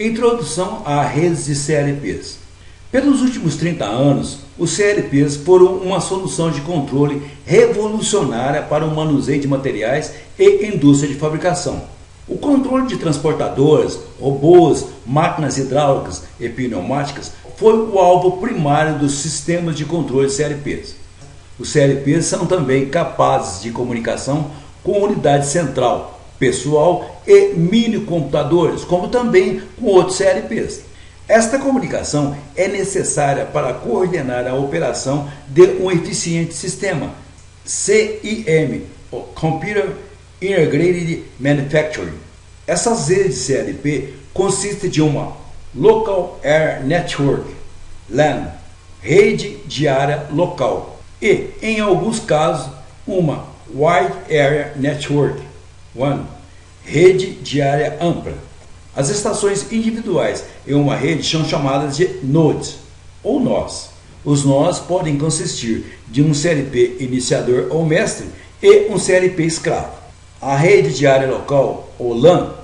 Introdução a redes de CLPs. Pelos últimos 30 anos, os CLPs foram uma solução de controle revolucionária para o manuseio de materiais e indústria de fabricação. O controle de transportadoras, robôs, máquinas hidráulicas e pneumáticas foi o alvo primário dos sistemas de controle CLPs. Os CLPs são também capazes de comunicação com unidade central, pessoal e mini-computadores, como também com outros CLPs. Esta comunicação é necessária para coordenar a operação de um eficiente sistema, CIM, Computer Integrated Manufacturing. Essas redes de CLP consistem de uma Local Area Network, LAN, rede de área local, e, em alguns casos, uma Wide Area Network, WAN, rede de área ampla. As estações individuais em uma rede são chamadas de nodes ou nós. Os nós podem consistir de um CLP iniciador ou mestre e um CLP escravo. A rede de área local, ou LAN,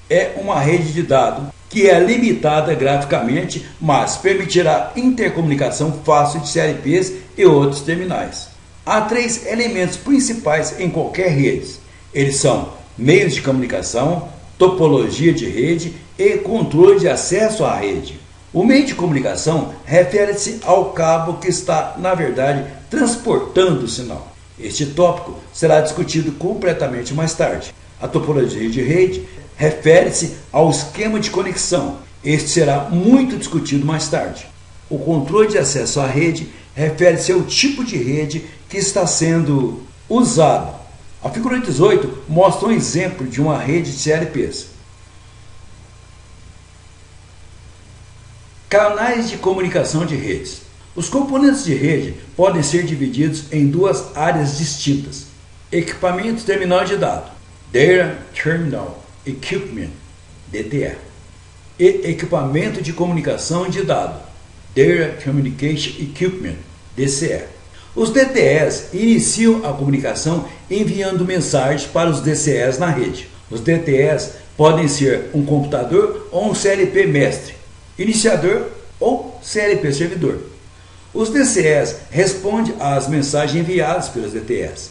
é uma rede de dados que é limitada graficamente, mas permitirá intercomunicação fácil de CLPs e outros terminais. Há 3 elementos principais em qualquer rede. Eles são meios de comunicação, topologia de rede e controle de acesso à rede. O meio de comunicação refere-se ao cabo que está, na verdade, transportando o sinal. Este tópico será discutido completamente mais tarde. A topologia de rede refere-se ao esquema de conexão. Este será muito discutido mais tarde. O controle de acesso à rede refere-se ao tipo de rede que está sendo usado. A figura 18 mostra um exemplo de uma rede de CLPs. Canais de comunicação de redes. Os componentes de rede podem ser divididos em 2 áreas distintas: equipamento terminal de dados, Data Terminal Equipment, DTE, e equipamento de comunicação de dados, Data Communication Equipment, DCE. Os DTEs iniciam a comunicação enviando mensagens para os DCEs na rede. Os DTEs podem ser um computador ou um CLP mestre, iniciador ou CLP servidor. Os DCEs respondem às mensagens enviadas pelos DTEs.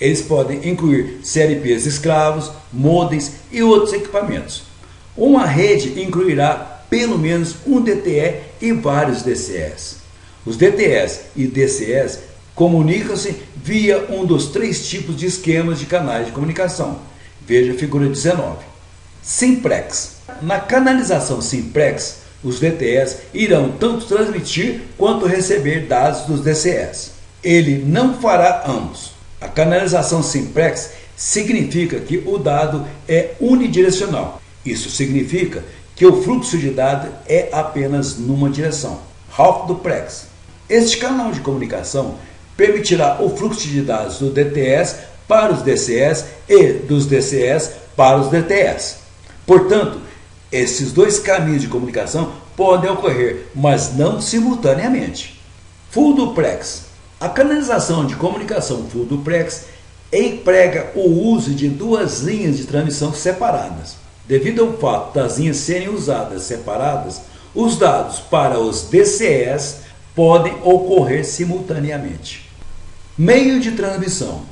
Eles podem incluir CLPs escravos, modems e outros equipamentos. Uma rede incluirá pelo menos um DTE e vários DCEs. Os DTEs e DCEs comunicam-se via um dos 3 tipos de esquemas de canais de comunicação. Veja a figura 19. Simplex. Na canalização Simplex, os DTEs irão tanto transmitir quanto receber dados dos DCEs. Ele não fará ambos. A canalização Simplex significa que o dado é unidirecional. Isso significa que o fluxo de dados é apenas numa direção. Half duplex. Este canal de comunicação permitirá o fluxo de dados do DTS para os DCS e dos DCS para os DTS. Portanto, esses 2 caminhos de comunicação podem ocorrer, mas não simultaneamente. Full duplex. A canalização de comunicação full duplex emprega o uso de 2 linhas de transmissão separadas. Devido ao fato das linhas serem usadas separadas, os dados para os DCS podem ocorrer simultaneamente. Meio de transmissão.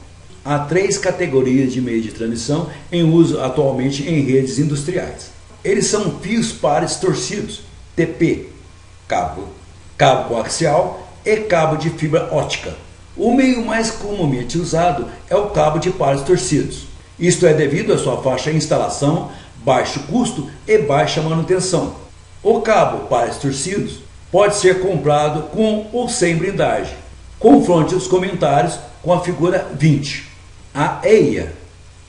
Há 3 categorias de meio de transmissão em uso atualmente em redes industriais. Eles são fios pares torcidos, TP, cabo coaxial e cabo de fibra óptica. O meio mais comumente usado é o cabo de pares torcidos. Isto é devido à sua baixa instalação, baixo custo e baixa manutenção. O cabo pares torcidos pode ser comprado com ou sem blindagem. Confronte os comentários com a figura 20. A EIA,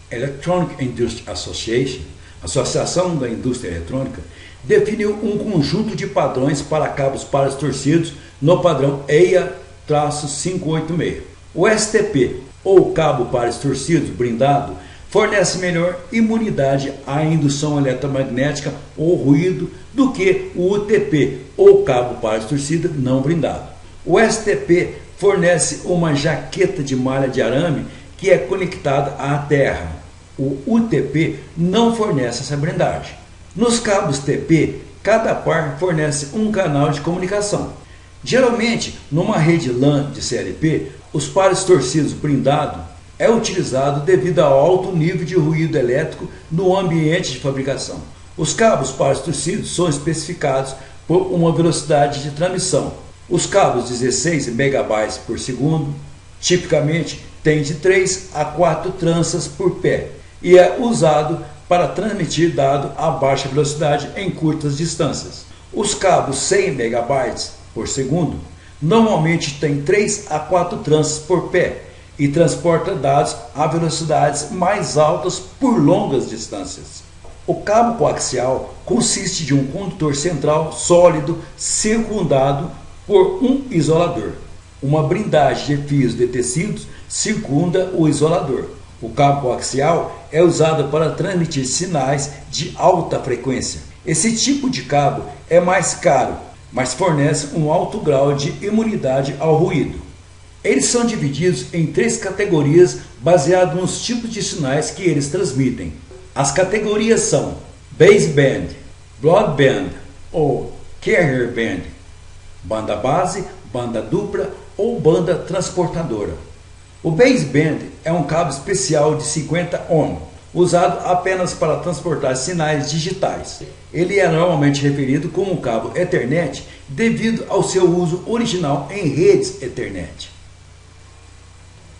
Electronic Industry Association, Associação da Indústria Eletrônica, definiu um conjunto de padrões para cabos pares torcidos no padrão EIA-586. O STP, ou cabo pares torcidos blindado, fornece melhor imunidade à indução eletromagnética ou ruído do que o UTP, ou cabo pares torcido não blindado. O STP fornece uma jaqueta de malha de arame que é conectada à terra. O UTP não fornece essa blindagem. Nos cabos TP, cada par fornece um canal de comunicação. Geralmente, numa rede LAN de CLP, os pares torcidos blindado é utilizado devido ao alto nível de ruído elétrico no ambiente de fabricação. Os cabos pares torcidos são especificados por uma velocidade de transmissão. Os cabos 16 MB por segundo, tipicamente, têm de 3 a 4 tranças por pé e é usado para transmitir dado a baixa velocidade em curtas distâncias. Os cabos 100 MB por segundo normalmente têm 3 a 4 tranças por pé e transporta dados a velocidades mais altas por longas distâncias. O cabo coaxial consiste de um condutor central sólido circundado por um isolador. Uma blindagem de fios de tecidos circunda o isolador. O cabo coaxial é usado para transmitir sinais de alta frequência. Esse tipo de cabo é mais caro, mas fornece um alto grau de imunidade ao ruído. Eles são divididos em 3 categorias baseado nos tipos de sinais que eles transmitem. As categorias são baseband, broadband ou carrier band, banda base, banda dupla ou banda transportadora. O baseband é um cabo especial de 50 ohm, usado apenas para transportar sinais digitais. Ele é normalmente referido como um cabo Ethernet devido ao seu uso original em redes Ethernet.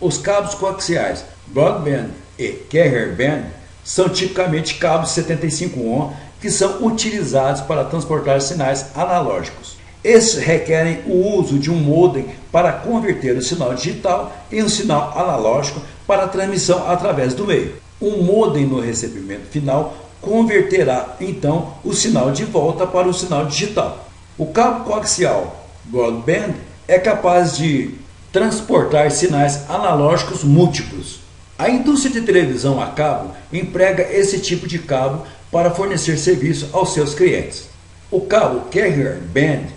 Os cabos coaxiais broadband e carrier band são tipicamente cabos 75 ohm que são utilizados para transportar sinais analógicos. Esses requerem o uso de um modem para converter o sinal digital em um sinal analógico para transmissão através do meio. Um modem no recebimento final converterá então o sinal de volta para o sinal digital. O cabo coaxial broadband é capaz de transportar sinais analógicos múltiplos. A indústria de televisão a cabo emprega esse tipo de cabo para fornecer serviço aos seus clientes. O cabo carrier band,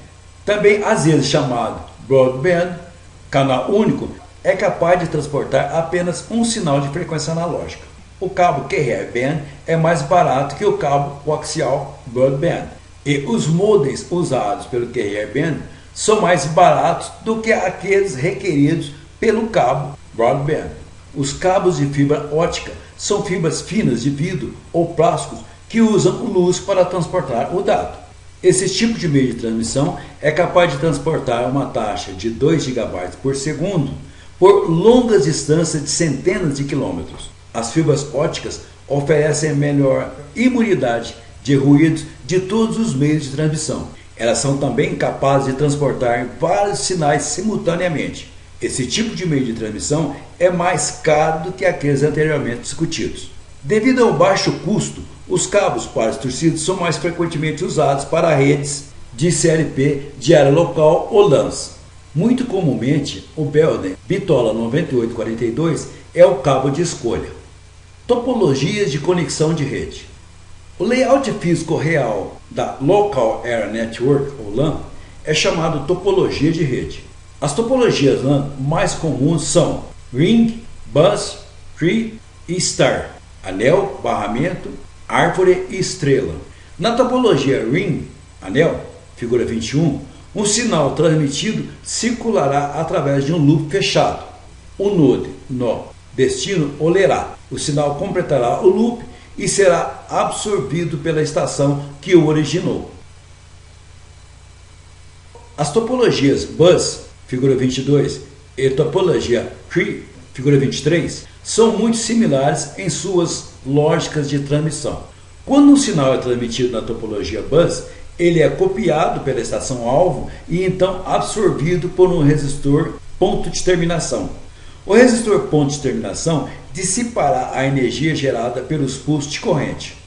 também às vezes chamado broadband, canal único, é capaz de transportar apenas um sinal de frequência analógica. O cabo carrier band é mais barato que o cabo coaxial broadband, e os modems usados pelo carrier band são mais baratos do que aqueles requeridos pelo cabo broadband. Os cabos de fibra ótica são fibras finas de vidro ou plásticos que usam luz para transportar o dado. Esse tipo de meio de transmissão é capaz de transportar uma taxa de 2 GB por segundo por longas distâncias de centenas de quilômetros. As fibras óticas oferecem melhor imunidade de ruídos de todos os meios de transmissão. Elas são também capazes de transportar vários sinais simultaneamente. Esse tipo de meio de transmissão é mais caro do que aqueles anteriormente discutidos. Devido ao baixo custo, os cabos pares torcidos são mais frequentemente usados para redes de CLP de área local ou LANs. Muito comumente, o Belden Bitola 9842 é o cabo de escolha. Topologias de conexão de rede. O layout físico real da Local Area Network, ou LAN, é chamado topologia de rede. As topologias LAN mais comuns são Ring, Bus, Tree e Star, anel, barramento, árvore e estrela. Na topologia Ring, anel, figura 21, um sinal transmitido circulará através de um loop fechado. O node, nó, destino ou lerá. O sinal completará o loop e será absorvido pela estação que o originou. As topologias Bus, figura 22, e topologia Tree, figura 23, são muito similares em suas lógicas de transmissão. Quando um sinal é transmitido na topologia Bus, ele é copiado pela estação-alvo e então absorvido por um resistor ponto de terminação. O resistor ponto de terminação dissipará a energia gerada pelos pulsos de corrente.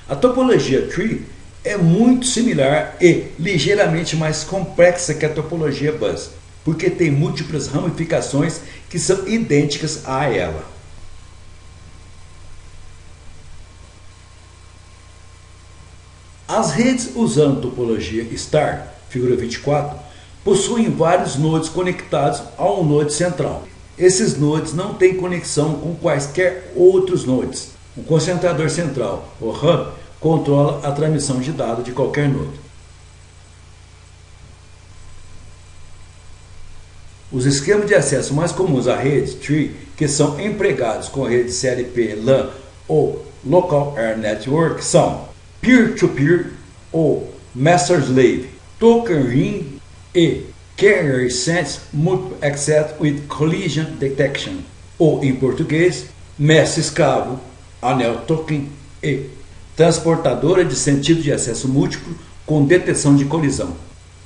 A topologia Tree é muito similar e ligeiramente mais complexa que a topologia Bus, porque tem múltiplas ramificações que são idênticas a ela. As redes usando topologia Star, figura 24, possuem vários nodes conectados a um node central. Esses nodes não têm conexão com quaisquer outros nodes. O concentrador central, o hub, controla a transmissão de dados de qualquer nodo. Os esquemas de acesso mais comuns à rede Tree, que são empregados com redes CLP, LAN ou Local Area Network, são Peer-to-Peer ou Master-Slave, Token Ring e Carrier Sense Multiple Access with Collision Detection, ou em português, mestre-escravo, anel token e transportadora de sentido de acesso múltiplo com detecção de colisão.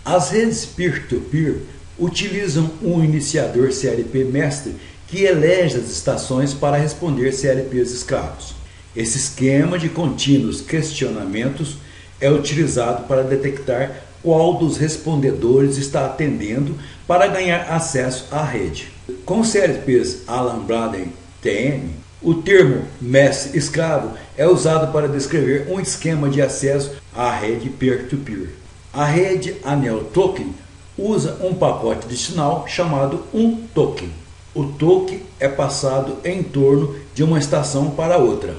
As redes peer-to-peer utilizam um iniciador CLP mestre que elege as estações para responder CLPs escravos. Esse esquema de contínuos questionamentos é utilizado para detectar qual dos respondedores está atendendo para ganhar acesso à rede. Com CLPs Alambrada TM, o termo mestre-escravo é usado para descrever um esquema de acesso à rede peer-to-peer. A rede anel token usa um pacote adicional chamado um token. O token é passado em torno de uma estação para outra.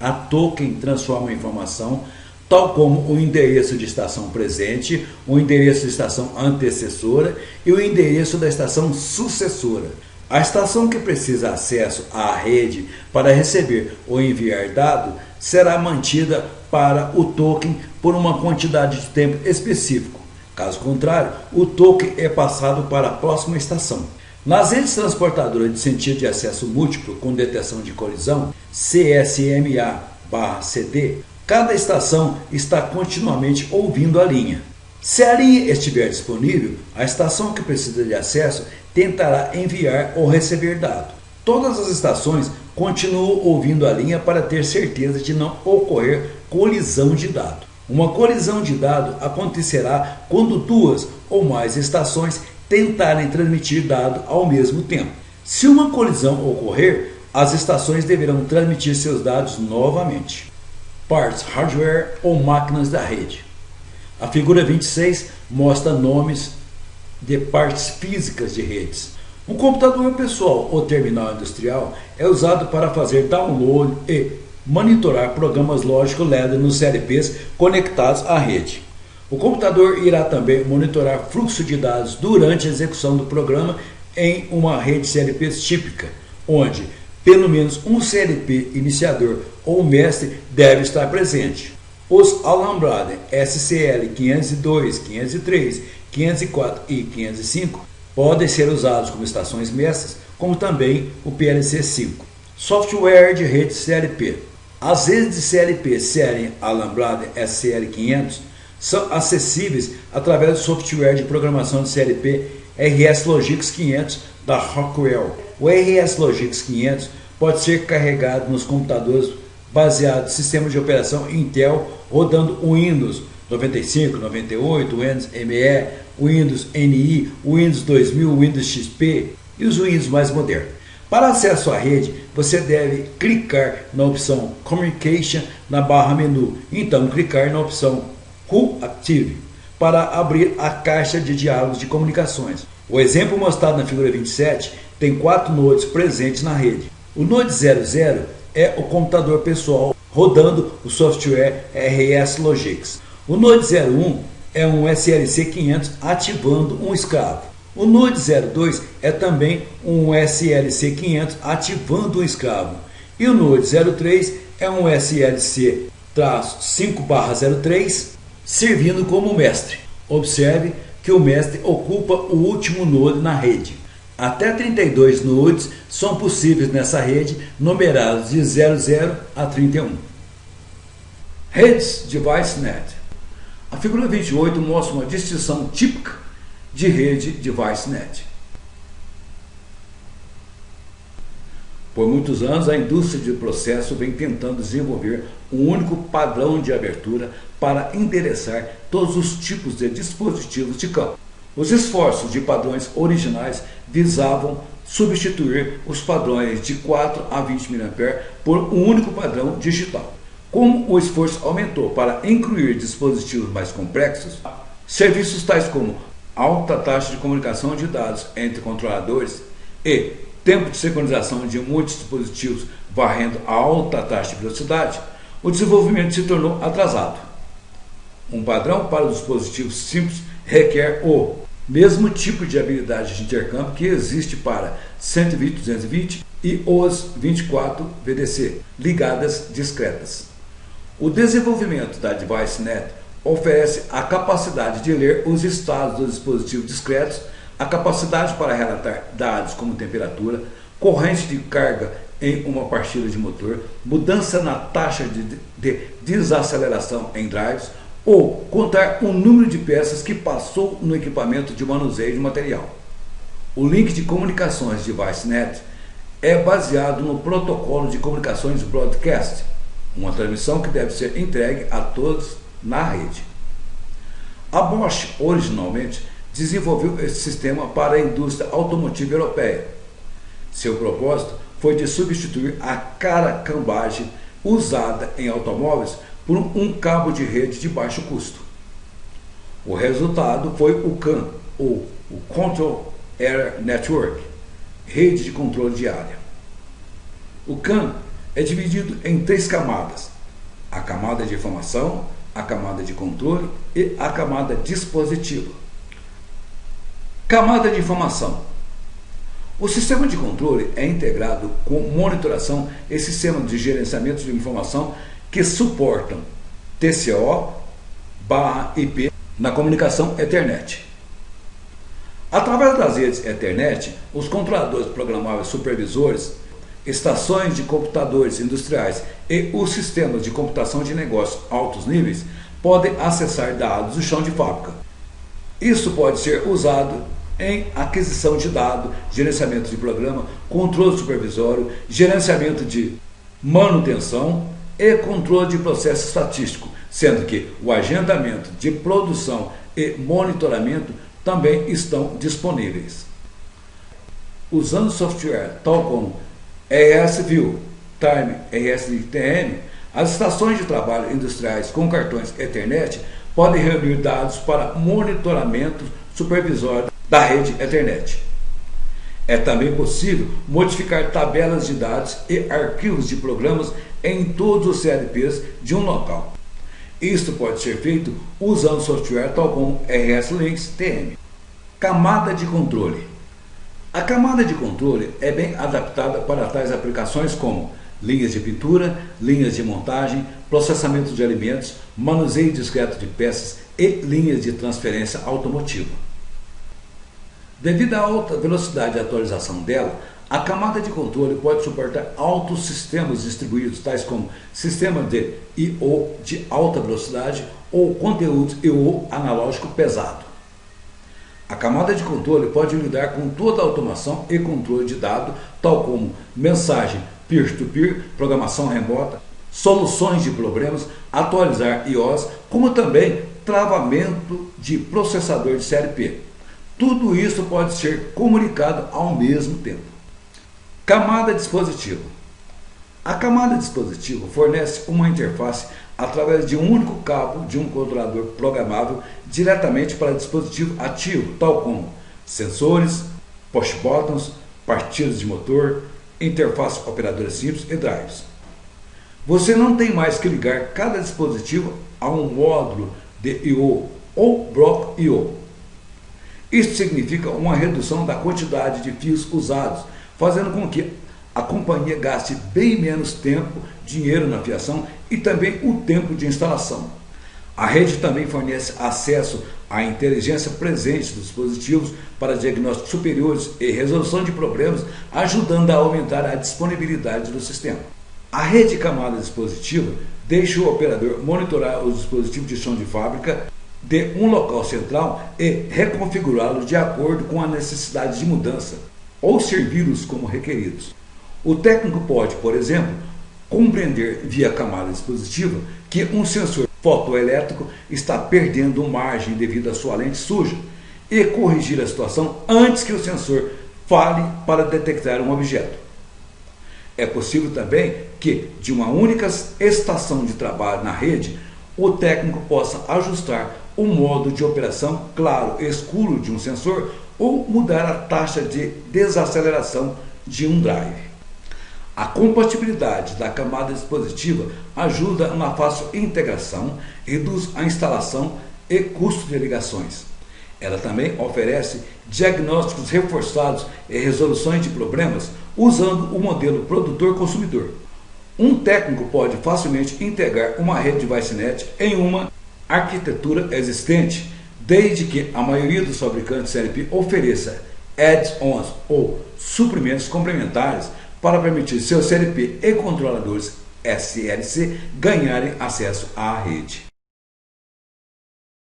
A token transforma a informação, tal como o endereço de estação presente, o endereço de estação antecessora e o endereço da estação sucessora. A estação que precisa acesso à rede para receber ou enviar dado será mantida para o token por uma quantidade de tempo específico. Caso contrário, o token é passado para a próxima estação. Nas redes transportadoras de sentido de acesso múltiplo com detecção de colisão, CSMA/CD, cada estação está continuamente ouvindo a linha. Se a linha estiver disponível, a estação que precisa de acesso tentará enviar ou receber dado. Todas as estações continuam ouvindo a linha para ter certeza de não ocorrer colisão de dado. Uma colisão de dado acontecerá quando duas ou mais estações tentarem transmitir dado ao mesmo tempo. Se uma colisão ocorrer, as estações deverão transmitir seus dados novamente. Partes hardware ou máquinas da rede. A figura 26 mostra nomes de partes físicas de redes. Um computador pessoal ou terminal industrial é usado para fazer download e monitorar programas lógicos LED nos CLPs conectados à rede. O computador irá também monitorar fluxo de dados durante a execução do programa em uma rede CLP típica, onde pelo menos um CLP iniciador ou mestre deve estar presente. Os Alambrada SCL 502, 503, 504 e 505 podem ser usados como estações mestras, como também o PLC-5. Software de rede CLP. As redes de CLP série Alambrada SCL 500 são acessíveis através do software de programação de CLP RS Logix 500 da Rockwell. O RS Logix 500 pode ser carregado nos computadores baseados em sistemas de operação Intel rodando o Windows 95, 98, Windows ME, Windows NI, Windows 2000, Windows XP e os Windows mais modernos. Para acesso à rede, você deve clicar na opção Communication na barra menu, então clicar na opção Who Active para abrir a caixa de diálogos de comunicações. O exemplo mostrado na figura 27 tem 4 nodes presentes na rede. O Node 00 é o computador pessoal rodando o software RS Logix. O Node 01 é um SLC 500 ativando um escravo. O Node 02 é também um SLC 500 ativando um escravo. E o Node 03 é um SLC-5/03 servindo como mestre. Observe que o mestre ocupa o último node na rede. Até 32 nodes são possíveis nessa rede, numerados de 00 a 31. Redes DeviceNet. A figura 28 mostra uma distinção típica de rede DeviceNet. Por muitos anos, a indústria de processo vem tentando desenvolver um único padrão de abertura para endereçar todos os tipos de dispositivos de campo. Os esforços de padrões originais visavam substituir os padrões de 4 a 20 mA por um único padrão digital. Como o esforço aumentou para incluir dispositivos mais complexos, serviços tais como alta taxa de comunicação de dados entre controladores e tempo de sincronização de muitos dispositivos varrendo a alta taxa de velocidade, o desenvolvimento se tornou atrasado. Um padrão para os dispositivos simples requer o mesmo tipo de habilidade de intercâmbio que existe para 120/220 e os 24 VDC, ligadas discretas. O desenvolvimento da DeviceNet oferece a capacidade de ler os estados dos dispositivos discretos, a capacidade para relatar dados como temperatura, corrente de carga em uma pastilha de motor, mudança na taxa de desaceleração em drives, ou contar o número de peças que passou no equipamento de manuseio de material. O link de comunicações DeviceNet é baseado no protocolo de comunicações Broadcast, uma transmissão que deve ser entregue a todos na rede. A Bosch originalmente desenvolveu esse sistema para a indústria automotiva europeia. Seu propósito foi de substituir a caracambagem usada em automóveis por um cabo de rede de baixo custo. O resultado foi o CAN, ou o Control Area Network, rede de controle de área. O CAN é dividido em 3 camadas: a camada de informação, a camada de controle e a camada dispositiva. Camada de informação. O sistema de controle é integrado com monitoração e sistema de gerenciamento de informação que suportam TCO/IP na comunicação Ethernet. Através das redes Ethernet, os controladores programáveis supervisores, estações de computadores industriais e os sistemas de computação de negócios altos níveis podem acessar dados do chão de fábrica. Isso pode ser usado em aquisição de dados, gerenciamento de programa, controle supervisório, gerenciamento de manutenção e controle de processo estatístico, sendo que o agendamento de produção e monitoramento também estão disponíveis. Usando software tal como RSView, Time RSTM, as estações de trabalho industriais com cartões Ethernet podem reunir dados para monitoramento supervisório da rede Ethernet. É também possível modificar tabelas de dados e arquivos de programas em todos os CLPs de um local. Isto pode ser feito usando software tal como RSLinks TM. Camada de controle. A camada de controle é bem adaptada para tais aplicações como linhas de pintura, linhas de montagem, processamento de alimentos, manuseio discreto de peças e linhas de transferência automotiva. Devido à alta velocidade de atualização dela, a camada de controle pode suportar altos sistemas distribuídos, tais como sistema de I/O de alta velocidade ou conteúdo I/O analógico pesado. A camada de controle pode lidar com toda a automação e controle de dados, tal como mensagem peer-to-peer, programação remota, soluções de problemas, atualizar IOs, como também travamento de processador de CLP. Tudo isso pode ser comunicado ao mesmo tempo. Camada dispositiva. A camada dispositiva fornece uma interface através de um único cabo de um controlador programável diretamente para dispositivo ativo, tal como sensores, push buttons, partidas de motor, interface operadora simples e drives. Você não tem mais que ligar cada dispositivo a um módulo de I/O ou bloco I/O. Isso significa uma redução da quantidade de fios usados, fazendo com que a companhia gaste bem menos tempo, dinheiro na fiação e também o tempo de instalação. A rede também fornece acesso à inteligência presente dos dispositivos para diagnósticos superiores e resolução de problemas, ajudando a aumentar a disponibilidade do sistema. A rede camada dispositiva deixa o operador monitorar os dispositivos de chão de fábrica de um local central e reconfigurá-los de acordo com a necessidade de mudança, ou servi-los como requeridos. O técnico pode, por exemplo, compreender via camada dispositiva que um sensor fotoelétrico está perdendo margem devido à sua lente suja e corrigir a situação antes que o sensor falhe para detectar um objeto. É possível também que, de uma única estação de trabalho na rede, o técnico possa ajustar o modo de operação claro e escuro de um sensor ou mudar a taxa de desaceleração de um drive. A compatibilidade da camada dispositiva ajuda na fácil integração, reduz a instalação e custo de ligações. Ela também oferece diagnósticos reforçados e resoluções de problemas usando o modelo produtor-consumidor. Um técnico pode facilmente integrar uma rede de ViceNet em uma arquitetura existente, desde que a maioria dos fabricantes CLP ofereça add-ons ou suprimentos complementares para permitir seus CLP e controladores SLC ganharem acesso à rede.